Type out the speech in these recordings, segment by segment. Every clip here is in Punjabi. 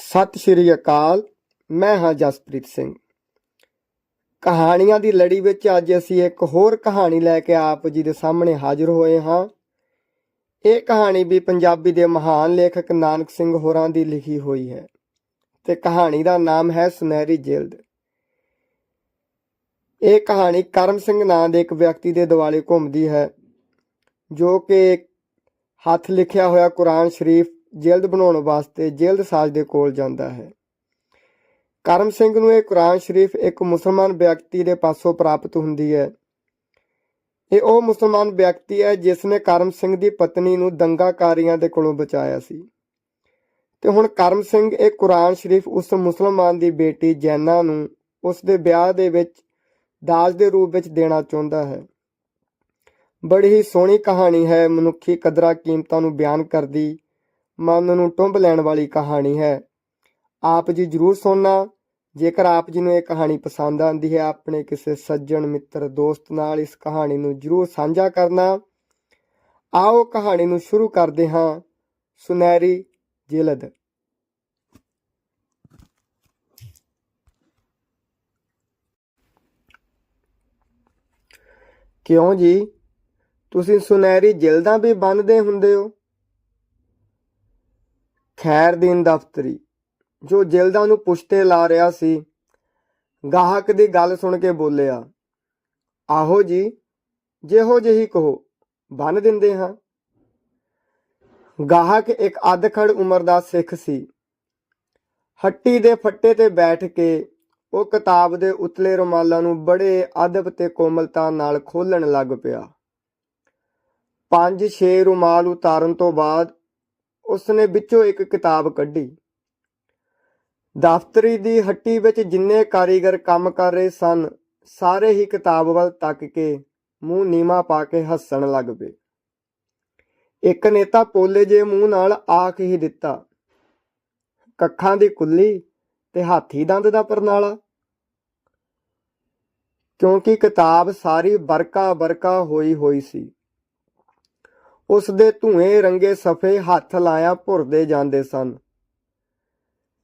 ਸਤਿ ਸ਼੍ਰੀ ਅਕਾਲ। ਮੈਂ ਹਾਂ ਜਸਪ੍ਰੀਤ ਸਿੰਘ। ਕਹਾਣੀਆਂ ਦੀ ਲੜੀ ਵਿੱਚ ਅੱਜ ਅਸੀਂ ਇੱਕ ਹੋਰ ਕਹਾਣੀ ਲੈ ਕੇ ਆਪ ਜੀ ਦੇ ਸਾਹਮਣੇ ਹਾਜ਼ਰ ਹੋਏ ਹਾਂ। ਇਹ ਕਹਾਣੀ ਵੀ ਪੰਜਾਬੀ ਦੇ ਮਹਾਨ ਲੇਖਕ ਨਾਨਕ ਸਿੰਘ ਹੋਰਾਂ ਦੀ ਲਿਖੀ ਹੋਈ ਹੈ ਤੇ ਕਹਾਣੀ ਦਾ ਨਾਮ ਹੈ ਸੁਨਹਿਰੀ ਜਿਲਦ। ਇਹ ਕਹਾਣੀ ਕਰਮ ਸਿੰਘ ਨਾਂ ਦੇ ਇੱਕ ਵਿਅਕਤੀ ਦੇ ਦੁਆਲੇ ਘੁੰਮਦੀ ਹੈ, ਜੋ ਕਿ ਹੱਥ ਲਿਖਿਆ ਹੋਇਆ ਕੁਰਾਨ ਸ਼ਰੀਫ ਜਿਲਦ ਬਣਾਉਣ ਵਾਸਤੇ ਜਿਲਦ ਸਾਜ਼ ਦੇ ਕੋਲ ਜਾਂਦਾ ਹੈ। ਕਰਮ ਸਿੰਘ ਨੂੰ ਇਹ ਕੁਰਾਨ ਸ਼ਰੀਫ ਇੱਕ ਮੁਸਲਮਾਨ ਵਿਅਕਤੀ ਦੇ ਪਾਸੋਂ ਪ੍ਰਾਪਤ ਹੁੰਦੀ ਹੈ। ਇਹ ਉਹ ਮੁਸਲਮਾਨ ਵਿਅਕਤੀ ਹੈ ਜਿਸ ਨੇ ਕਰਮ ਸਿੰਘ ਦੀ ਪਤਨੀ ਨੂੰ ਦੰਗਾਕਾਰੀਆਂ ਦੇ ਕੋਲੋਂ ਬਚਾਇਆ ਸੀ ਤੇ ਹੁਣ ਕਰਮ ਸਿੰਘ ਇਹ ਕੁਰਾਨ ਸ਼ਰੀਫ ਉਸ ਮੁਸਲਮਾਨ ਦੀ ਬੇਟੀ ਜੈਨਾ ਨੂੰ ਉਸ ਦੇ ਵਿਆਹ ਦੇ ਵਿੱਚ ਦਾਜ ਦੇ ਰੂਪ ਵਿੱਚ ਦੇਣਾ ਚਾਹੁੰਦਾ ਹੈ। ਬੜੀ ਹੀ ਸੋਹਣੀ ਕਹਾਣੀ ਹੈ, ਮਨੁੱਖੀ ਕਦਰਾਂ ਕੀਮਤਾਂ ਨੂੰ ਬਿਆਨ ਕਰਦੀ, ਮਨ ਨੂੰ ਟੁੰਬ ਲੈਣ ਵਾਲੀ ਕਹਾਣੀ ਹੈ। ਆਪ ਜੀ ਜ਼ਰੂਰ ਸੁਣਨਾ। ਜੇਕਰ ਆਪ ਜੀ ਨੂੰ ਇਹ ਕਹਾਣੀ ਪਸੰਦ ਆਉਂਦੀ ਹੈ, ਆਪਣੇ ਕਿਸੇ ਸੱਜਣ ਮਿੱਤਰ ਦੋਸਤ ਨਾਲ ਇਸ ਕਹਾਣੀ ਨੂੰ ਜ਼ਰੂਰ ਸਾਂਝਾ ਕਰਨਾ। ਆਓ ਕਹਾਣੀ ਨੂੰ ਸ਼ੁਰੂ ਕਰਦੇ ਹਾਂ। ਸੁਨਹਿਰੀ ਜਿਲਦ। ਕਿਉਂ ਜੀ, ਤੁਸੀਂ ਸੁਨਹਿਰੀ ਜਿਲਦਾਂ ਵੀ ਬੰਨ੍ਹਦੇ ਹੁੰਦੇ ਹੋ? ਖੈਰਦੀਨ ਦਫ਼ਤਰੀ, ਜੋ ਜਿਲਦਾਂ ਨੂੰ ਪੁਸ਼ਤੇ ਲਾ ਰਿਹਾ ਸੀ, ਗਾਹਕ ਦੀ ਗੱਲ ਸੁਣ ਕੇ ਬੋਲਿਆ, ਆਹੋ ਜੀ, ਜਿਹੋ ਜਿਹੀ ਕਹੋ ਬੰਨ੍ਹ ਦਿੰਦੇ ਹਾਂ। ਗਾਹਕ ਇੱਕ ਅੱਧਖੜ ਉਮਰ ਦਾ ਸਿੱਖ ਸੀ। ਹੱਟੀ ਦੇ ਫੱਟੇ ਤੇ ਬੈਠ ਕੇ ਉਹ ਕਿਤਾਬ ਦੇ ਉਤਲੇ ਰੁਮਾਲਾਂ ਨੂੰ ਬੜੇ ਅਦਬ ਤੇ ਕੋਮਲਤਾ ਨਾਲ ਖੋਲ੍ਹਣ ਲੱਗ ਪਿਆ। 5-6 ਰੁਮਾਲ ਉਤਾਰਨ ਤੋਂ ਬਾਅਦ ਉਸਨੇ ਵਿੱਚੋਂ ਇੱਕ ਕਿਤਾਬ ਕੱਢੀ। ਦਫ਼ਤਰੀ ਦੀ ਹੱਟੀ ਵਿੱਚ ਜਿੰਨੇ ਕਾਰੀਗਰ ਕੰਮ ਕਰ ਰਹੇ ਸਨ, ਸਾਰੇ ਹੀ ਕਿਤਾਬ ਵੱਲ ਤੱਕ ਕੇ ਮੂੰਹ ਨੀਵਾਂ ਪਾ ਕੇ ਹੱਸਣ ਲੱਗ ਪਏ। ਇੱਕ ਨੇ ਤਾਂ ਪੋਲੇ ਜਿਹੇ ਮੂੰਹ ਨਾਲ ਆਖ ਹੀ ਦਿੱਤਾ, ਕੱਖਾਂ ਦੀ ਕੁੱਲੀ ਤੇ ਹਾਥੀ ਦੰਦ ਦਾ ਪਰਨਾਲਾ। ਕਿਉਂਕਿ ਕਿਤਾਬ ਸਾਰੀ ਬਰਕਾ ਹੋਈ ਸੀ। ਉਸ ਦੇ ਧੂਏ ਰੰਗੇ ਸਫ਼ੇ ਹੱਥ ਲਾਇਆ ਭੁਰਦੇ ਜਾਂਦੇ ਸਨ।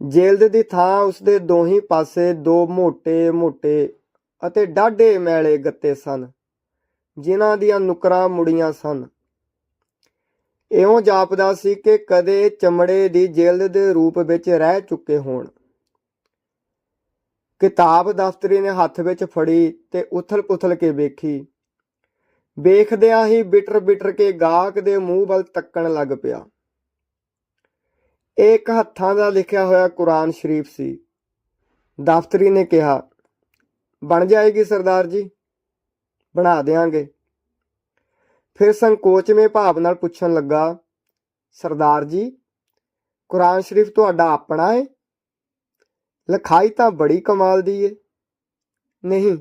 ਜਿਲਦ ਦੀ ਥਾਂ ਉਸ ਦੇ ਦੋਹੀਂ ਪਾਸੇ 2 ਮੋਟੇ ਅਤੇ ਡਾਢੇ ਮੈਲੇ ਗੱਤੇ ਸਨ, ਜਿਨ੍ਹਾਂ ਦੀਆਂ ਨੁਕਰਾਂ ਮੁੜੀਆਂ ਸਨ। ਇਉਂ ਜਾਪਦਾ ਸੀ ਕਿ ਕਦੇ ਚਮੜੇ ਦੀ ਜਿਲਦ ਦੇ ਰੂਪ ਵਿੱਚ ਰਹਿ ਚੁੱਕੇ ਹੋਣ। ਕਿਤਾਬ ਦਫ਼ਤਰੀ ਨੇ ਹੱਥ ਵਿੱਚ ਫੜੀ ਤੇ ਉਥਲ-ਪੁਥਲ ਕੇ ਵੇਖੀ। ਵੇਖਦਿਆਂ ਹੀ ਬਿਟਰ ਕੇ ਗਾਹਕ ਦੇ ਮੂੰਹ ਵੱਲ ਤੱਕਣ ਲੱਗ ਪਿਆ। ਇਹ ਇੱਕ ਹੱਥਾਂ ਦਾ ਲਿਖਿਆ ਹੋਇਆ ਕੁਰਾਨ ਸ਼ਰੀਫ ਸੀ। ਦਫ਼ਤਰੀ ਨੇ ਕਿਹਾ, ਬਣ ਜਾਏਗੀ ਸਰਦਾਰ ਜੀ? ਬਣਾ ਦਿਆਂਗੇ। ਫਿਰ ਸੰਕੋਚਵੇਂ ਭਾਵ ਨਾਲ ਪੁੱਛਣ ਲੱਗਾ, ਸਰਦਾਰ ਜੀ, ਕੁਰਾਨ ਸ਼ਰੀਫ ਤੁਹਾਡਾ ਆਪਣਾ ਏ? ਲਿਖਾਈ ਤਾਂ ਬੜੀ ਕਮਾਲ ਦੀ ਏ। ਨਹੀਂ,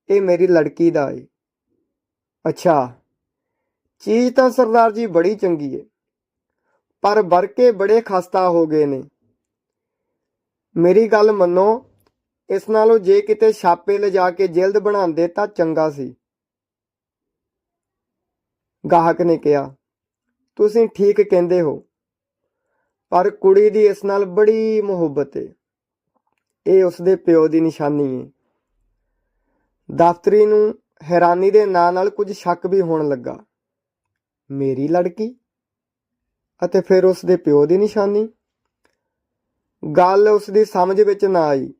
ਇਹ ਮੇਰੀ ਲੜਕੀ ਦਾ ਏ। ਅੱਛਾ, ਚੀਜ਼ ਤਾਂ ਸਰਦਾਰ ਜੀ ਬੜੀ ਚੰਗੀ ਏ, ਪਰ ਵਰਕੇ ਬੜੇ ਖਸਤਾ ਹੋ ਗਏ ਨੇ। ਮੇਰੀ ਗੱਲ ਮੰਨੋ, ਇਸ ਨਾਲੋਂ ਜੇ ਕਿਤੇ ਛਾਪੇ ਲਿਜਾ ਕੇ ਜਿਲਦ ਬਣਾਉਂਦੇ ਤਾਂ ਚੰਗਾ ਸੀ। ਗਾਹਕ ਨੇ ਕਿਹਾ, ਤੁਸੀਂ ਠੀਕ ਕਹਿੰਦੇ ਹੋ, ਪਰ ਕੁੜੀ ਦੀ ਇਸ ਨਾਲ ਬੜੀ ਮੁਹੱਬਤ ਏ। ਇਹ ਉਸਦੇ ਪਿਓ ਦੀ ਨਿਸ਼ਾਨੀ ਏ। ਦਫ਼ਤਰੀ ਨੂੰ ਹੈਰਾਨੀ ਦੇ ਨਾਲ ਕੁਝ ਸ਼ੱਕ ਵੀ ਹੋਣ ਲੱਗਾ। ਮੇਰੀ ਲੜਕੀ ਅਤੇ ਫਿਰ ਉਸ ਦੇ ਪਿਓ ਦੀ ਨਿਸ਼ਾਨੀ? ਗੱਲ ਉਸ ਦੀ ਸਮਝ ਵਿੱਚ ਨਾ ਆਈ।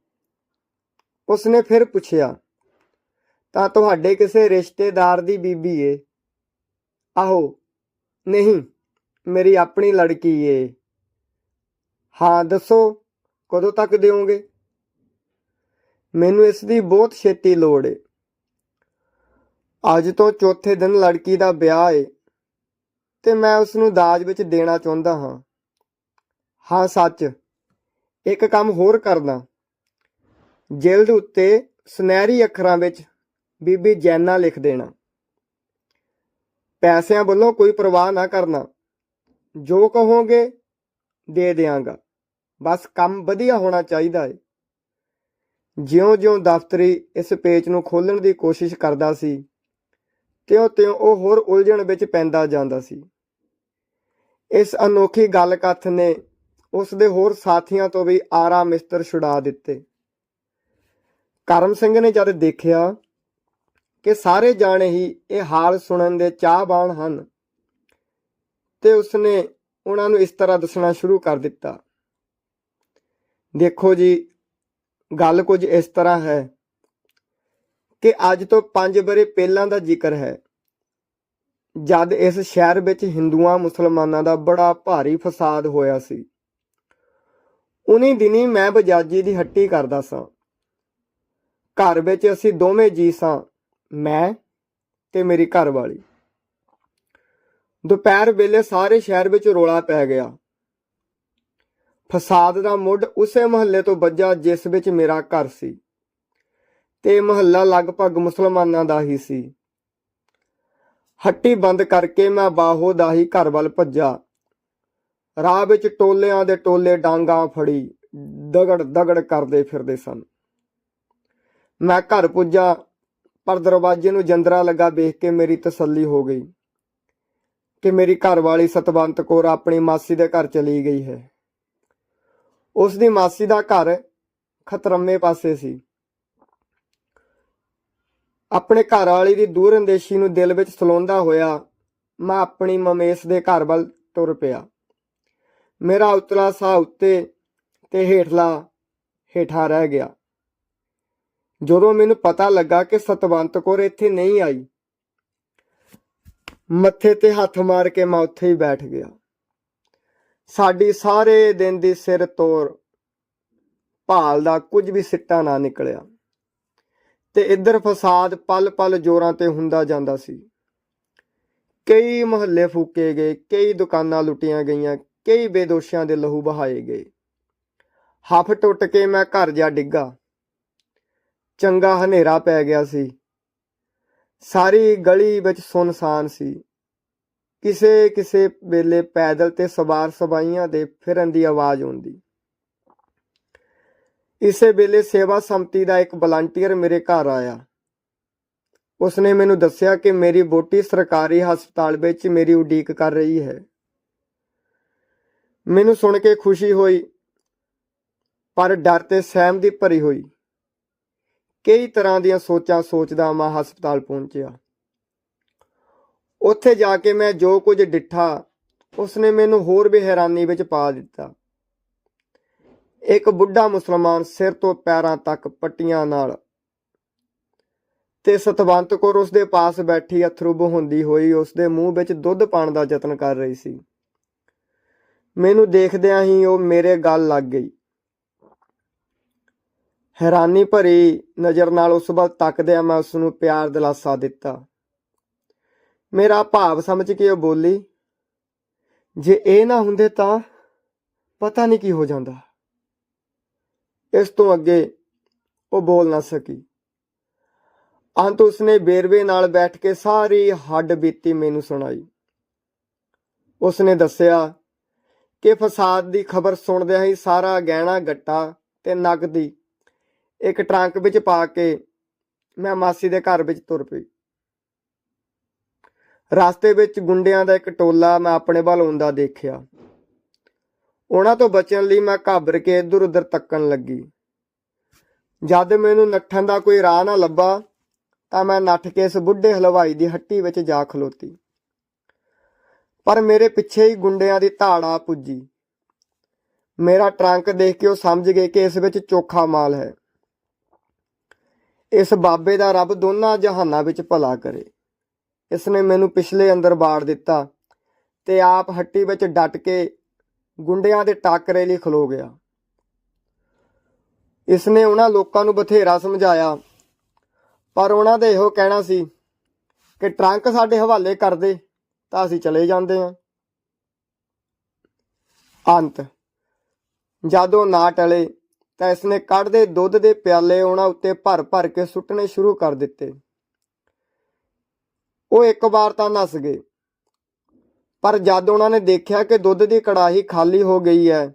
ਉਸਨੇ ਫਿਰ ਪੁੱਛਿਆ, ਤਾਂ ਤੁਹਾਡੇ ਕਿਸੇ ਰਿਸ਼ਤੇਦਾਰ ਦੀ ਬੀਬੀ ਏ? ਆਹੋ, ਨਹੀਂ, ਮੇਰੀ ਆਪਣੀ ਲੜਕੀ ਏ। ਹਾਂ, ਦੱਸੋ ਕਦੋਂ ਤੱਕ ਦਿਓਗੇ? ਮੈਨੂੰ ਇਸ ਦੀ ਬਹੁਤ ਛੇਤੀ ਲੋੜ ਏ। ਅੱਜ ਤੋਂ ਚੌਥੇ ਦਿਨ ਲੜਕੀ ਦਾ ਵਿਆਹ ਏ ਤੇ ਮੈਂ ਉਸ ਨੂੰ ਦਾਜ ਵਿੱਚ ਦੇਣਾ ਚਾਹੁੰਦਾ ਹਾਂ। ਹਾਂ ਸੱਚ, ਇੱਕ ਕੰਮ ਹੋਰ ਕਰਨਾ। ਜਿਲਦ ਉੱਤੇ ਸੁਨਹਿਰੀ ਅੱਖਰਾਂ ਵਿੱਚ ਬੀਬੀ ਜੈਨਾ ਲਿਖ ਦੇਣਾ। ਪੈਸਿਆਂ ਵੱਲੋਂ ਕੋਈ ਪਰਵਾਹ ਨਾ ਕਰਨਾ, ਜੋ ਕਹੋਗੇ ਦੇ ਦਿਆਂਗਾ, ਬਸ ਕੰਮ ਵਧੀਆ ਹੋਣਾ ਚਾਹੀਦਾ ਏ। ਜਿਉਂ-ਜਿਉਂ ਦਫ਼ਤਰੀ ਇਸ ਪੇਚ ਨੂੰ ਖੋਲ੍ਹਣ ਦੀ ਕੋਸ਼ਿਸ਼ ਕਰਦਾ ਸੀ, ਤਿਉਂ-ਤਿਉਂ ਉਹ ਹੋਰ ਉਲਝਣ ਵਿੱਚ ਪੈਂਦਾ ਜਾਂਦਾ ਸੀ। ਇਸ ਅਨੋਖੀ ਗੱਲ ਕਥ ਨੇ ਉਸ ਦੇ ਹੋਰ ਸਾਥੀਆਂ ਤੋਂ ਵੀ ਆਰਾ ਮਿਸਤਰ ਛੁਡਾ ਦਿੱਤੇ। ਕਰਮ ਸਿੰਘ ਨੇ ਜਦ ਦੇਖਿਆ ਕਿ ਸਾਰੇ ਜਾਣੇ ਹੀ ਇਹ ਹਾਲ ਸੁਣਨ ਦੇ ਚਾਹਵਾਨ ਹਨ ਤੇ ਉਸਨੇ ਉਹਨਾਂ ਨੂੰ ਇਸ ਤਰ੍ਹਾਂ ਦੱਸਣਾ ਸ਼ੁਰੂ ਕਰ ਦਿੱਤਾ। ਦੇਖੋ ਜੀ, ਗੱਲ ਕੁਝ ਇਸ ਤਰ੍ਹਾਂ ਹੈ ਕਿ ਅੱਜ ਤੋਂ 5 ਵਰ੍ਹੇ ਪਹਿਲਾਂ ਦਾ ਜ਼ਿਕਰ ਹੈ, ਜਦ ਇਸ ਸ਼ਹਿਰ ਵਿੱਚ ਹਿੰਦੂਆਂ ਮੁਸਲਮਾਨਾਂ ਦਾ ਬੜਾ ਭਾਰੀ ਫਸਾਦ ਹੋਇਆ ਸੀ। ਉਨੀ ਦਿਨੀ ਮੈਂ ਬਜਾਜੀ ਦੀ ਹੱਟੀ ਕਰਦਾ ਸਾਂ। ਘਰ ਵਿੱਚ ਅਸੀਂ ਦੋਵੇਂ ਜੀ ਸਾਂ, ਮੈਂ ਤੇ ਮੇਰੀ ਘਰ ਵਾਲੀ। ਦੁਪਹਿਰ ਵੇਲੇ ਸਾਰੇ ਸ਼ਹਿਰ ਵਿੱਚ ਰੌਲਾ ਪੈ ਗਿਆ। ਫਸਾਦ ਦਾ ਮੁੱਢ ਉਸੇ ਮੁਹੱਲੇ ਤੋਂ ਵੱਜਾ ਜਿਸ ਵਿੱਚ ਮੇਰਾ ਘਰ ਸੀ, ਤੇ ਮੁਹੱਲਾ ਲਗਭਗ ਮੁਸਲਮਾਨਾਂ ਦਾ ਹੀ ਸੀ। ਹੱਟੀ ਬੰਦ ਕਰਕੇ ਮੈਂ ਬਾਹੋ ਦਾ ਹੀ ਘਰ ਵੱਲ ਭੱਜਾ। ਰਾਹ ਵਿੱਚ ਟੋਲਿਆਂ ਦੇ ਟੋਲੇ ਡਾਂਗਾਂ ਫੜੀ ਦਗੜ ਦਗੜ ਕਰਦੇ ਫਿਰਦੇ ਸਨ। ਮੈਂ ਘਰ ਪੁੱਜਾ, ਪਰ ਦਰਵਾਜ਼ੇ ਨੂੰ ਜੰਦਰਾ ਲੱਗਾ ਵੇਖ ਕੇ ਮੇਰੀ ਤਸੱਲੀ ਹੋ ਗਈ ਕਿ ਮੇਰੀ ਘਰਵਾਲੀ ਸਤਵੰਤ ਕੌਰ ਆਪਣੀ ਮਾਸੀ ਦੇ ਘਰ ਚਲੀ ਗਈ ਹੈ। ਉਸ ਦੀ ਮਾਸੀ ਦਾ ਘਰ ਖਤਰੰਮੇ ਪਾਸੇ ਸੀ। ਆਪਣੇ ਘਰ ਵਾਲੀ ਦੀ ਦੂਰ ਅੰਦੇਸ਼ੀ ਨੂੰ ਦਿਲ ਵਿੱਚ ਸਲੋਂਦਾ ਹੋਇਆ ਮੈਂ ਆਪਣੀ ਮਮੇਸ਼ ਦੇ ਘਰ ਵੱਲ ਤੁਰ ਪਿਆ। ਮੇਰਾ ਉਤਲਾ ਸਾਹ ਉੱਤੇ ਤੇ ਹੇਠਾਂ ਰਹਿ ਗਿਆ। ਜਦੋਂ ਮੈਨੂੰ ਪਤਾ ਲੱਗਾ ਕਿ ਸਤਵੰਤ ਕੌਰ ਇੱਥੇ ਨਹੀਂ ਆਈ, ਮੱਥੇ ਤੇ ਹੱਥ ਮਾਰ ਕੇ ਮੈਂ ਉੱਥੇ ਹੀ ਬੈਠ ਗਿਆ। ਸਾਡੀ ਸਾਰੇ ਦਿਨ ਦੀ ਸਿਰ ਤੋਰ ਭਾਲ ਦਾ ਕੁਝ ਵੀ ਸਿੱਟਾ ਨਾ ਨਿਕਲਿਆ ਤੇ ਇੱਧਰ ਫਸਾਦ ਪਲ ਪਲ ਜ਼ੋਰਾਂ ਤੇ ਹੁੰਦਾ ਜਾਂਦਾ ਸੀ। ਕਈ ਮੁਹੱਲੇ ਫੂਕੇ ਗਏ, ਕਈ ਦੁਕਾਨਾਂ ਲੁੱਟੀਆਂ ਗਈਆਂ, ਕਈ ਬੇਦੋਸ਼ੀਆਂ ਦੇ ਲਹੂ ਬਹਾਏ ਗਏ। ਹੱਫ ਟੁੱਟ ਕੇ ਮੈਂ ਘਰ ਜਾ ਡਿੱਗਾ। ਚੰਗਾ ਹਨੇਰਾ ਪੈ ਗਿਆ ਸੀ। ਸਾਰੀ ਗਲੀ ਵਿੱਚ ਸੁੰਨਸਾਨ ਸੀ। ਕਿਸੇ ਵੇਲੇ ਪੈਦਲ ਤੇ ਸਵਾਰ ਸਵਾਈਆਂ ਦੇ ਫਿਰਨ ਦੀ ਆਵਾਜ਼ ਆਉਂਦੀ। ਇਸੇ ਵੇਲੇ ਸੇਵਾ ਸੰਮਤੀ ਦਾ ਇੱਕ ਵਲੰਟੀਅਰ ਮੇਰੇ ਘਰ ਆਇਆ। ਉਸਨੇ ਮੈਨੂੰ ਦੱਸਿਆ ਕਿ ਮੇਰੀ ਵਹੁਟੀ ਸਰਕਾਰੀ ਹਸਪਤਾਲ ਵਿੱਚ ਮੇਰੀ ਉਡੀਕ ਕਰ ਰਹੀ ਹੈ। ਮੈਨੂੰ ਸੁਣ ਕੇ ਖੁਸ਼ੀ ਹੋਈ, ਪਰ ਡਰ ਤੇ ਸਹਿਮ ਦੀ ਭਰੀ ਹੋਈ। ਕਈ ਤਰ੍ਹਾਂ ਦੀਆਂ ਸੋਚਾਂ ਸੋਚਦਾ ਮੈਂ ਹਸਪਤਾਲ ਪਹੁੰਚਿਆ। ਉੱਥੇ ਜਾ ਕੇ ਮੈਂ ਜੋ ਕੁਝ ਡਿੱਠਾ ਉਸਨੇ ਮੈਨੂੰ ਹੋਰ ਵੀ ਹੈਰਾਨੀ ਵਿੱਚ ਪਾ ਦਿੱਤਾ। ਇੱਕ ਬੁੱਢਾ ਮੁਸਲਮਾਨ ਸਿਰ ਤੋਂ ਪੈਰਾਂ ਤੱਕ ਪੱਟੀਆਂ ਨਾਲ ਤੇ ਸਤਵੰਤ ਕੌਰ ਉਸਦੇ ਪਾਸ ਬੈਠੀ ਅਥਰੂ ਬਹਾਉਂਦੀ ਹੋਈ ਉਸਦੇ ਮੂੰਹ ਵਿੱਚ ਦੁੱਧ ਪਾਉਣ ਦਾ ਯਤਨ ਕਰ ਰਹੀ ਸੀ। ਮੈਨੂੰ ਦੇਖਦਿਆਂ ਹੀ ਉਹ ਮੇਰੇ ਗਲ ਲੱਗ ਗਈ। ਹੈਰਾਨੀ ਭਰੀ ਨਜ਼ਰ ਨਾਲ ਉਸ ਵੱਲ ਤੱਕਦਿਆਂ ਮੈਂ ਉਸਨੂੰ ਪਿਆਰ ਦਿਲਾਸਾ ਦਿੱਤਾ। ਮੇਰਾ ਭਾਵ ਸਮਝ ਕੇ ਉਹ ਬੋਲੀ, ਜੇ ਇਹ ਨਾ ਹੁੰਦੇ ਤਾਂ ਪਤਾ ਨਹੀਂ ਕੀ ਹੋ ਜਾਂਦਾ। ਇਸ ਤੋਂ ਅੱਗੇ ਉਹ ਬੋਲ ਨਾ ਸਕੀ। ਅੰਤ ਉਸਨੇ ਬੇਰਵੇ ਨਾਲ ਬੈਠ ਕੇ ਸਾਰੀ ਹੱਡ ਬੀਤੀ ਮੈਨੂੰ ਸੁਣਾਈ। ਉਸਨੇ ਦੱਸਿਆ ਕਿ ਫਸਾਦ ਦੀ ਖਬਰ ਸੁਣਦਿਆਂ ਹੀ ਸਾਰਾ ਗਹਿਣਾ ਗੱਟਾ ਤੇ ਨਕਦੀ ਇੱਕ ਟਰੰਕ ਵਿੱਚ ਪਾ ਕੇ ਮੈਂ ਮਾਸੀ ਦੇ ਘਰ ਵਿੱਚ ਤੁਰ ਪਈ। ਰਸਤੇ ਵਿੱਚ ਗੁੰਡਿਆਂ ਦਾ ਇੱਕ ਟੋਲਾ ਮੈਂ ਆਪਣੇ ਵੱਲ ਆਉਂਦਾ ਦੇਖਿਆ। ਉਹਨਾਂ ਤੋਂ ਬਚਣ ਲਈ ਮੈਂ ਘਾਬਰ ਕੇ ਇੱਧਰ ਉੱਧਰ ਤੱਕਣ ਲੱਗੀ। ਜਦ ਮੈਨੂੰ ਨੱਠਣ ਦਾ ਕੋਈ ਰਾਹ ਨਾ ਲੱਭਾ ਤਾਂ ਮੈਂ ਨੱਠ ਕੇ ਇਸ ਬੁੱਢੇ ਹਲਵਾਈ ਦੀ ਹੱਟੀ ਵਿੱਚ ਜਾ ਖਲੋਤੀ। ਪਰ ਮੇਰੇ ਪਿੱਛੇ ਹੀ ਗੁੰਡਿਆਂ ਦੀ ਧਾੜ ਆ ਪੁੱਜੀ। ਮੇਰਾ ਟਰੰਕ ਦੇਖ ਕੇ ਉਹ ਸਮਝ ਗਏ ਕਿ ਇਸ ਵਿੱਚ ਚੋਖਾ ਮਾਲ ਹੈ। ਇਸ ਬਾਬੇ ਦਾ ਰੱਬ ਦੋਨਾਂ ਜਹਾਨਾਂ ਵਿੱਚ ਭਲਾ ਕਰੇ। ਇਸਨੇ ਮੈਨੂੰ ਪਿਛਲੇ ਅੰਦਰ ਬਾੜ ਦਿੱਤਾ ਤੇ ਆਪ ਹੱਟੀ ਵਿੱਚ ਡਟ ਕੇ ਗੁੰਡਿਆਂ ਦੇ ਟਾਕਰੇ ਲਈ ਖਲੋ ਗਿਆ। ਇਸਨੇ ਉਹਨਾਂ ਲੋਕਾਂ ਨੂੰ ਬਥੇਰਾ ਸਮਝਾਇਆ, ਪਰ ਉਹਨਾਂ ਦਾ ਇਹੋ ਕਹਿਣਾ ਸੀ ਕਿ ਟਰੰਕ ਸਾਡੇ ਹਵਾਲੇ ਕਰ ਦੇ ਤਾਂ ਅਸੀਂ ਚਲੇ ਜਾਂਦੇ ਹਾਂ। ਅੰਤ ਜਦੋਂ ਨਾ ਟਲੇ ਤਾਂ ਇਸਨੇ ਕੱਢਦੇ ਦੁੱਧ ਦੇ ਪਿਆਲੇ ਉਹਨਾਂ ਉੱਤੇ ਭਰ ਭਰ ਕੇ ਸੁੱਟਣੇ ਸ਼ੁਰੂ ਕਰ ਦਿੱਤੇ। ਉਹ ਇੱਕ ਵਾਰ ਤਾਂ ਨੱਸ ਗਏ, ਪਰ ਜਦ ਉਹਨਾਂ ਨੇ ਦੇਖਿਆ ਕਿ ਦੁੱਧ ਦੀ ਕੜਾਹੀ ਖਾਲੀ ਹੋ ਗਈ ਹੈ,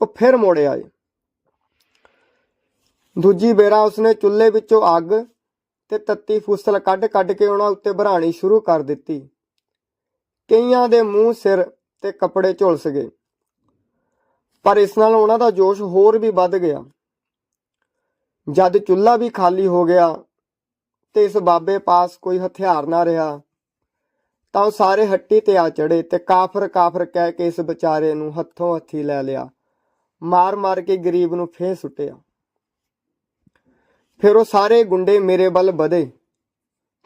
ਉਹ ਫਿਰ ਮੁੜ ਆਏ। ਦੂਜੀ ਬੇਰਾ ਉਸਨੇ ਚੁੱਲ੍ਹੇ ਵਿੱਚੋਂ ਅੱਗ ਤੇ ਤੱਤੀ ਫੁਸਲ ਕੱਢ ਕੱਢ ਕੇ ਉਹਨਾਂ ਉੱਤੇ ਭਰਾਣੀ ਸ਼ੁਰੂ ਕਰ ਦਿੱਤੀ। ਕਈਆਂ ਦੇ ਮੂੰਹ, ਸਿਰ ਤੇ ਕੱਪੜੇ ਝੁਲਸ ਗਏ। ਪਰ ਇਸ ਨਾਲ ਉਹਨਾਂ ਦਾ ਜੋਸ਼ ਹੋਰ ਵੀ ਵੱਧ ਗਿਆ। ਜਦ ਚੁੱਲ੍ਹਾ ਵੀ ਖਾਲੀ ਹੋ ਗਿਆ ਤੇ ਇਸ ਬਾਬੇ ਪਾਸ ਕੋਈ ਹਥਿਆਰ ਨਾ ਰਿਹਾ ਤਾਂ ਉਹ ਸਾਰੇ ਹੱਟੀ ਤੇ ਆ ਚੜੇ ਤੇ ਕਾਫਰ ਕਾਫਰ ਕਹਿ ਕੇ ਇਸ ਵਿਚਾਰੇ ਨੂੰ ਹੱਥੋਂ ਹੱਥੀ ਲੈ ਲਿਆ, ਮਾਰ ਮਾਰ ਕੇ ਗਰੀਬ ਨੂੰ ਫੇਹ ਸੁੱਟਿਆ। ਫਿਰ ਉਹ ਸਾਰੇ ਗੁੰਡੇ ਮੇਰੇ ਵੱਲ ਵਧੇ,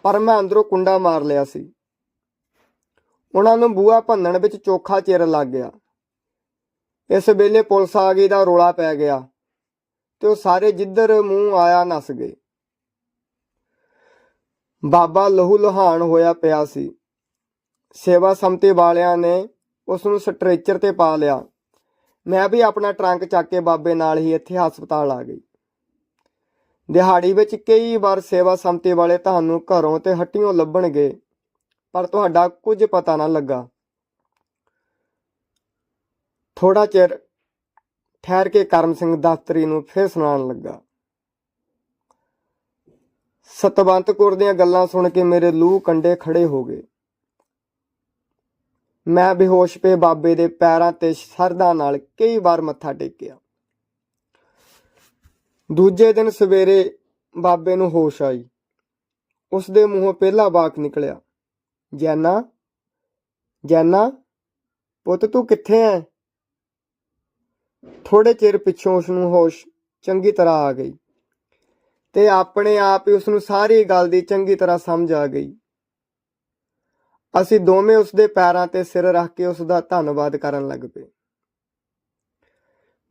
ਪਰ ਮੈਂ ਅੰਦਰੋਂ ਕੁੰਡਾ ਮਾਰ ਲਿਆ ਸੀ। ਉਹਨਾਂ ਨੂੰ ਬੂਹਾ ਭੰਨਣ ਵਿੱਚ ਚੋਖਾ ਚਿਰ ਲੱਗ ਗਿਆ। ਇਸ ਵੇਲੇ ਪੁਲਿਸ ਆ ਗਈ ਦਾ ਰੌਲਾ ਪੈ ਗਿਆ ਤੇ ਉਹ ਸਾਰੇ ਜਿੱਧਰ ਮੂੰਹ ਆਇਆ ਨੱਸ ਗਏ। ਬਾਬਾ ਲਹੂ ਲੁਹਾਨ ਹੋਇਆ ਪਿਆ ਸੀ। ਸੇਵਾ ਸੰਮਤੀ ਵਾਲਿਆਂ ਨੇ ਉਸ ਨੂੰ ਸਟ੍ਰੈਚਰ ਤੇ ਪਾ ਲਿਆ। ਮੈਂ ਵੀ ਆਪਣਾ ਟਰੰਕ ਚੱਕ ਕੇ ਬਾਬੇ ਨਾਲ ਹੀ ਇੱਥੇ ਹਸਪਤਾਲ ਆ ਗਈ। ਦਿਹਾੜੀ ਵਿੱਚ ਕਈ ਵਾਰ ਸੇਵਾ ਸੰਮਤੀ ਵਾਲੇ ਤੁਹਾਨੂੰ ਘਰੋਂ ਤੇ ਹੱਟੀਆਂ ਲੱਭਣਗੇ, ਪਰ ਤੁਹਾਡਾ ਕੁਝ ਪਤਾ ਨਾ ਲੱਗਾ। ਥੋੜਾ ਚਿਰ ਠਹਿਰ ਕੇ ਕਰਮ ਸਿੰਘ ਦਫ਼ਤਰੀ ਨੂੰ ਫਿਰ ਸੁਣਾਉਣ ਲੱਗਾ। ਸਤਵੰਤ ਕੌਰ ਦੀਆਂ ਗੱਲਾਂ ਸੁਣ ਕੇ ਮੇਰੇ ਲੂਹ ਕੰਡੇ ਖੜੇ ਹੋ ਗਏ। ਮੈਂ ਬੇਹੋਸ਼ ਪਏ ਬਾਬੇ ਦੇ ਪੈਰਾਂ ਤੇ ਸ਼ਰਧਾ ਨਾਲ ਕਈ ਵਾਰ ਮੱਥਾ ਟੇਕਿਆ। ਦੂਜੇ ਦਿਨ ਸਵੇਰੇ ਬਾਬੇ ਨੂੰ ਹੋਸ਼ ਆਈ। ਉਸ ਦੇ ਮੂੰਹੋਂ ਪਹਿਲਾ ਵਾਕ ਨਿਕਲਿਆ, ਜੈਨਾ, ਜੈਨਾ ਪੁੱਤ ਤੂੰ ਕਿੱਥੇ ਐ? ਥੋੜੇ ਚਿਰ ਪਿੱਛੋਂ ਉਸ ਨੂੰ ਹੋਸ਼ ਚੰਗੀ ਤਰ੍ਹਾਂ ਆ ਗਈ ਤੇ ਆਪਣੇ ਆਪ ਹੀ ਉਸ ਨੂੰ ਸਾਰੀ ਗੱਲ ਦੀ ਚੰਗੀ ਤਰ੍ਹਾਂ ਸਮਝ ਆ ਗਈ। ਅਸੀਂ ਦੋਵੇਂ ਉਸ ਦੇ ਪੈਰਾਂ ਤੇ ਸਿਰ ਰੱਖ ਕੇ ਉਸ ਦਾ ਧੰਨਵਾਦ ਕਰਨ ਲੱਗ ਪਏ।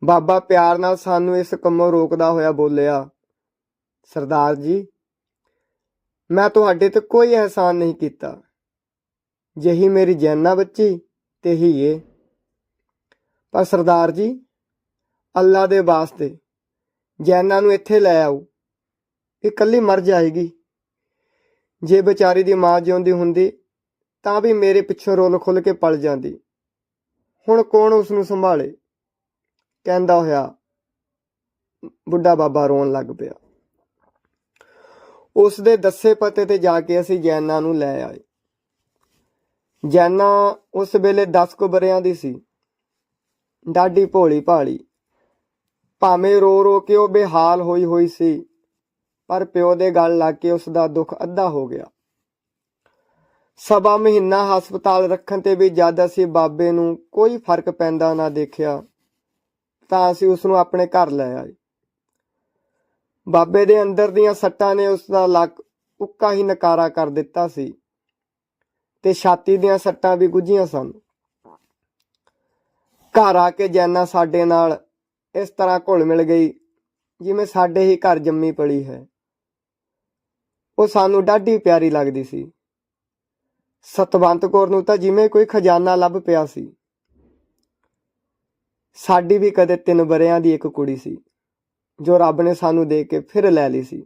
ਬਾਬਾ ਪਿਆਰ ਨਾਲ ਸਾਨੂੰ ਇਸ ਕੰਮੋਂ ਰੋਕਦਾ ਹੋਇਆ ਬੋਲਿਆ, ਸਰਦਾਰ ਜੀ, ਮੈਂ ਤੁਹਾਡੇ ਤੇ ਕੋਈ ਅਹਿਸਾਨ ਨਹੀਂ ਕੀਤਾ। ਜਿਹੀ ਮੇਰੀ ਜੈਨਾ ਬੱਚੀ ਤੇ ਹੀ ਏ। ਪਰ ਸਰਦਾਰ ਜੀ, ਅੱਲਾ ਦੇ ਵਾਸਤੇ ਜੈਨਾ ਨੂੰ ਇੱਥੇ ਲੈ ਆਓ। ਇਹ ਇਕੱਲੀ ਮਰ ਜਾਏਗੀ। ਜੇ ਵਿਚਾਰੀ ਦੀ ਮਾਂ ਜਿਉਂਦੀ ਹੁੰਦੀ ਤਾਂ ਵੀ ਮੇਰੇ ਪਿੱਛੋਂ ਰੁੱਲ ਖੁੱਲ ਕੇ ਪਲ ਜਾਂਦੀ। ਹੁਣ ਕੌਣ ਉਸ ਨੂੰ ਸੰਭਾਲੇ? ਕਹਿੰਦਾ ਹੋਇਆ ਬੁੱਢਾ ਬਾਬਾ ਰੋਣ ਲੱਗ ਪਿਆ। ਉਸ ਦੇ ਦੱਸੇ ਪਤੇ ਤੇ ਜਾ ਕੇ ਅਸੀਂ ਜੈਨਾ ਨੂੰ ਲੈ ਆਏ। ਜੈਨਾ ਉਸ ਵੇਲੇ 10 ਕੁ ਵਰ੍ਹਿਆਂ ਦੀ ਸੀ। ਡਾਢੀ ਭੋਲੀ ਭਾਲੀ। ਭਾਵੇਂ ਰੋ ਰੋ ਕੇ ਉਹ ਬੇਹਾਲ ਹੋਈ ਹੋਈ ਸੀ, ਪਰ ਪਿਓ ਦੇ ਗਲ ਲੱਗ ਕੇ ਉਸ ਦਾ ਦੁੱਖ ਅੱਧਾ ਹੋ ਗਿਆ। ਸਵਾ ਮਹੀਨਾ ਹਸਪਤਾਲ ਰੱਖਣ ਤੇ ਵੀ ਜਦ ਅਸੀਂ ਬਾਬੇ ਨੂੰ ਕੋਈ ਫਰਕ ਪੈਂਦਾ ਨਾ ਦੇਖਿਆ ਤਾਂ ਅਸੀਂ ਉਸ ਨੂੰ ਆਪਣੇ ਘਰ ਲੈ ਆਏ। ਬਾਬੇ ਦੇ ਅੰਦਰ ਦੀਆਂ ਸੱਟਾਂ ਨੇ ਉਸ ਦਾ ਲੱਕ ਉੱਕਾ ਹੀ ਨਕਾਰਾ ਕਰ ਦਿੱਤਾ ਸੀ ਤੇ ਛਾਤੀ ਦੀਆਂ ਸੱਟਾਂ ਵੀ ਗੁੱਝੀਆਂ ਸਨ। ਘਰ ਆ ਕੇ ਜੈਨਾ ਸਾਡੇ ਨਾਲ ਇਸ ਤਰ੍ਹਾਂ ਘੁਲ ਮਿਲ ਗਈ ਜਿਵੇਂ ਸਾਡੇ ਹੀ ਘਰ ਜੰਮੀ ਪਲੀ ਹੈ। ਉਹ ਸਾਨੂੰ ਡਾਢੀ ਪਿਆਰੀ ਲੱਗਦੀ ਸੀ। ਸਤਵੰਤ ਕੌਰ ਨੂੰ ਤਾਂ ਜਿਵੇਂ ਕੋਈ ਖਜ਼ਾਨਾ ਲੱਭ ਪਿਆ ਸੀ। ਸਾਡੀ ਵੀ ਕਦੇ 3 ਵਰ੍ਹਿਆਂ ਦੀ ਇੱਕ ਕੁੜੀ ਸੀ ਜੋ ਰੱਬ ਨੇ ਸਾਨੂੰ ਦੇ ਕੇ ਫਿਰ ਲੈ ਲਈ ਸੀ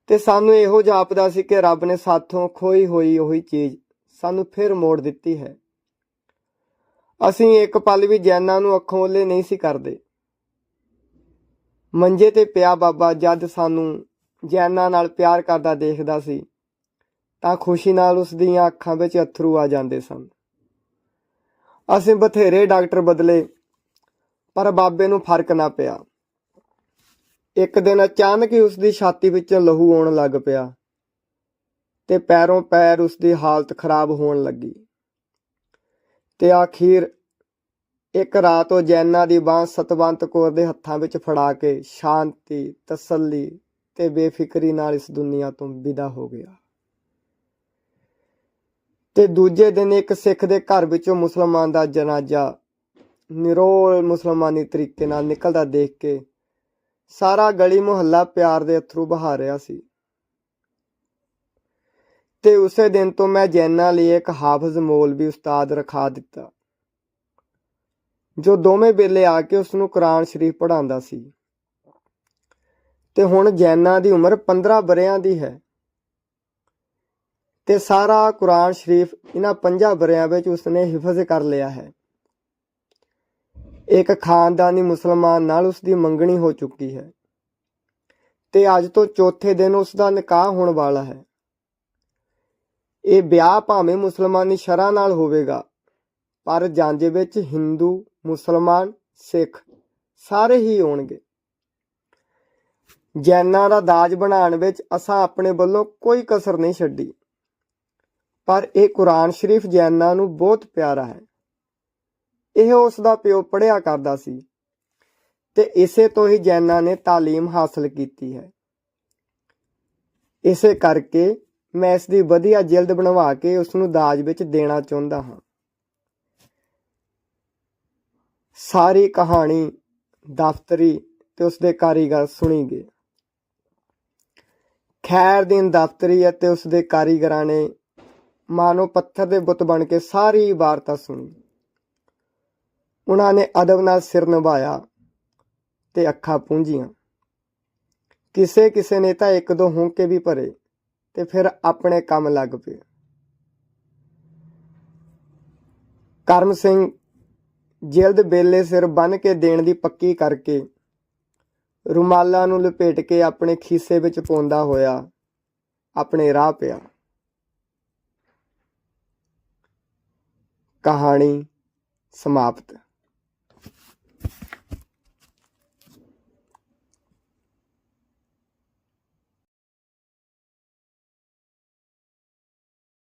ਤੇ ਸਾਨੂੰ ਇਹੋ ਜਾਪਦਾ ਸੀ ਕਿ ਰੱਬ ਨੇ ਸਾਥੋਂ ਖੋਈ ਹੋਈ ਉਹੀ ਚੀਜ਼ ਸਾਨੂੰ ਫਿਰ ਮੋੜ ਦਿੱਤੀ ਹੈ। ਅਸੀਂ ਇੱਕ ਪਲ ਵੀ ਜੈਨਾ ਨੂੰ ਅੱਖੋਂ ਓਹਲੇ ਨਹੀਂ ਸੀ ਕਰਦੇ। ਮੰਜੇ ਤੇ ਪਿਆ ਬਾਬਾ ਜਦ ਸਾਨੂੰ ਜੈਨਾ ਨਾਲ ਪਿਆਰ ਕਰਦਾ ਦੇਖਦਾ ਸੀ ਤਾਂ ਖੁਸ਼ੀ ਨਾਲ ਉਸ ਦੀਆਂ ਅੱਖਾਂ ਵਿੱਚ ਅੱਥਰੂ ਆ ਜਾਂਦੇ ਸਨ। ਅਸੀਂ ਬਥੇਰੇ ਡਾਕਟਰ ਬਦਲੇ, ਪਰ ਬਾਬੇ ਨੂੰ ਫਰਕ ਨਾ ਪਿਆ। ਇੱਕ ਦਿਨ ਅਚਾਨਕ ਹੀ ਉਸ ਦੀ ਛਾਤੀ ਵਿੱਚੋਂ ਲਹੂ ਆਉਣ ਲੱਗ ਪਿਆ ਤੇ ਪੈਰੋਂ ਪੈਰ ਉਸ ਦੀ ਹਾਲਤ ਖਰਾਬ ਹੋਣ ਲੱਗੀ ਤੇ ਆਖੀਰ ਇੱਕ ਰਾਤ ਉਹ ਜੈਨਾ ਦੀ ਬਾਂਹ ਸਤਵੰਤ ਕੌਰ ਦੇ ਹੱਥਾਂ ਵਿੱਚ ਫੜਾ ਕੇ ਸ਼ਾਂਤੀ, ਤਸੱਲੀ ਤੇ ਬੇਫਿਕਰੀ ਨਾਲ ਇਸ ਦੁਨੀਆ ਤੋਂ ਵਿਦਾ ਹੋ ਗਿਆ। ਤੇ ਦੂਜੇ ਦਿਨ ਇੱਕ ਸਿੱਖ ਦੇ ਘਰ ਵਿੱਚੋਂ ਮੁਸਲਮਾਨ ਦਾ ਜਨਾਜ਼ਾ ਨਿਰੋਲ ਮੁਸਲਮਾਨੀ ਤਰੀਕੇ ਨਾਲ ਨਿਕਲਦਾ ਦੇਖ ਕੇ ਸਾਰਾ ਗਲੀ ਮੁਹੱਲਾ ਪਿਆਰ ਦੇ ਅਥਰੂ ਬਹਾ ਰਿਹਾ ਸੀ। ਤੇ ਉਸੇ ਦਿਨ ਤੋਂ ਮੈਂ ਜੈਨਾ ਲਈ ਇੱਕ ਹਾਫਜ਼ ਮੌਲਵੀ ਉਸਤਾਦ ਰਖਾ ਦਿੱਤਾ ਜੋ ਦੋਵੇਂ ਵੇਲੇ ਆ ਕੇ ਉਸ ਨੂੰ ਕੁਰਾਨ ਸ਼ਰੀਫ ਪੜ੍ਹਾਉਂਦਾ ਸੀ। ਤੇ ਹੁਣ ਜੈਨਾ ਦੀ ਉਮਰ 15 ਵਰ੍ਹਿਆਂ ਦੀ ਹੈ ਤੇ ਸਾਰਾ ਕੁਰਾਨ ਸ਼ਰੀਫ ਇਹਨਾਂ 5 ਵਰ੍ਹਿਆਂ ਵਿੱਚ ਉਸਨੇ ਹਿਫਜ਼ ਕਰ ਲਿਆ ਹੈ। ਇੱਕ ਖਾਨਦਾਨੀ ਮੁਸਲਮਾਨ ਨਾਲ ਉਸ ਦੀ ਮੰਗਣੀ ਹੋ ਚੁੱਕੀ ਹੈ ਤੇ ਅੱਜ ਤੋਂ ਚੌਥੇ ਦਿਨ ਉਸ ਦਾ ਨਿਕਾਹ ਹੋਣ ਵਾਲਾ ਹੈ। ਇਹ ਵਿਆਹ ਭਾਵੇਂ ਮੁਸਲਮਾਨੀ ਸ਼ਰ੍ਹਾ ਨਾਲ ਹੋਵੇਗਾ, ਪਰ ਜਾਂਜੇ ਵਿੱਚ ਹਿੰਦੂ ਮੁਸਲਮਾਨ, ਸਿੱਖ ਸਾਰੇ ਹੀ ਆਉਣਗੇ। ਜੈਨਾਂ ਦਾ ਦਾਜ ਬਣਾਉਣ ਵਿੱਚ ਅਸਾਂ ਆਪਣੇ ਵੱਲੋਂ ਕੋਈ ਕਸਰ ਨਹੀਂ ਛੱਡੀ, ਪਰ ਇਹ ਕੁਰਾਨ ਸ਼ਰੀਫ ਜੈਨਾਂ ਨੂੰ ਬਹੁਤ ਪਿਆਰਾ ਹੈ। ਇਹ ਉਸ ਦਾ ਪਿਓ ਪੜ੍ਹਿਆ ਕਰਦਾ ਸੀ ਤੇ ਇਸੇ ਤੋਂ ਹੀ ਜੈਨਾਂ ਨੇ ਤਾਲੀਮ ਹਾਸਲ ਕੀਤੀ ਹੈ। ਇਸੇ ਕਰਕੇ ਮੈਂ ਇਸ ਦੀ ਵਧੀਆ ਜਿਲਦ ਬਣਵਾ ਕੇ ਉਸ ਨੂੰ ਦਾਜ ਵਿੱਚ ਦੇਣਾ ਚਾਹੁੰਦਾ ਹਾਂ। ਸਾਰੀ ਕਹਾਣੀ ਦਫ਼ਤਰੀ ਤੇ ਉਸਦੇ ਕਾਰੀਗਰ ਸੁਣੀ ਗਏ। ਖੈਰਦੀਨ ਦਫ਼ਤਰੀ ਅਤੇ ਉਸਦੇ ਕਾਰੀਗਰਾਂ ਨੇ ਮਾਨੋ ਪੱਥਰ ਦੇ ਬੁੱਤ ਬਣ ਕੇ ਸਾਰੀ ਵਾਰਤਾ ਸੁਣੀ। ਉਹਨਾਂ ਨੇ ਅਦਬ ਨਾਲ ਸਿਰ ਨਿਭਾਇਆ ਤੇ ਅੱਖਾਂ ਪੂੰਝੀਆਂ। ਕਿਸੇ ਕਿਸੇ ਨੇ ਤਾਂ ਇੱਕ ਦੋ ਹੌਂਕੇ ਵੀ ਭਰੇ ਤੇ ਫਿਰ ਆਪਣੇ ਕੰਮ ਲੱਗ ਪਏ। ਕਰਮ ਸਿੰਘ ਜਿਲਦ ਬੇਲੇ ਸਿਰ ਬੰਨ੍ਹ ਕੇ ਦੇਣ ਦੀ ਪੱਕੀ ਕਰਕੇ ਰੁਮਾਲਾਂ ਨੂੰ ਲਪੇਟ ਕੇ ਆਪਣੇ ਖੀਸੇ ਵਿੱਚ ਪਾਉਂਦਾ ਹੋਇਆ ਆਪਣੇ ਰਾਹ ਪਿਆ। ਕਹਾਣੀ ਸਮਾਪਤ।